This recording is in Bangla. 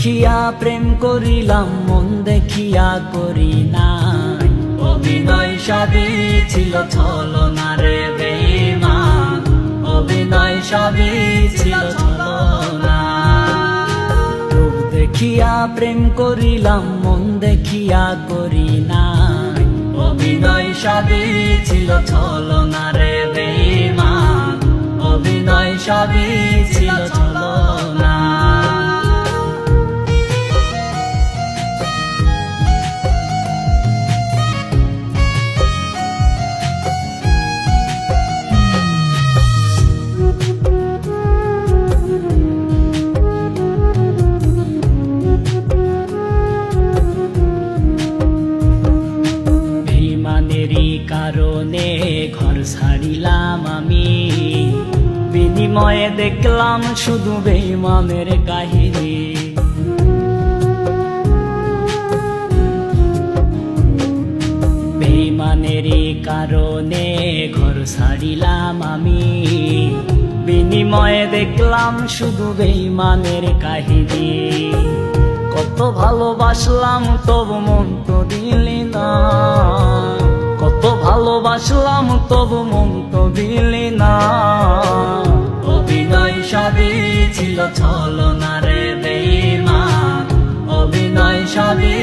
দেখিয়া প্রেম করিলাম, মন দেখিয়া করি নাই। অভিনয় সবই ছিল ছলনা রে বেঈমান, অভিনয় সবই ছিল ছলনা। রূপ দেখিয়া প্রেম করিলাম, মন দেখিয়া করি নাই। অভিনয় সবই ছিল ছলনা রে বেঈমান, অভিনয় সবই ছিল ছলনা। বেঈমানেরই কারণে ঘর ছাড়িলাম আমি, বিনিময়ে দেখলাম শুধু বেঈমানের কাহিনী। বেঈমানেরই কারণে ঘর ছাড়িলাম আমি, বিনিময়ে দেখলাম শুধু বেঈমানের কাহিনী। কত ভালোবাসলাম তবু মন তো দিলি না, কত ভালোবাসলাম তবু মন তো দিলি না। অভিনয় সবই ছিল ছলনা রে বেঈমান, অভিনয় সবই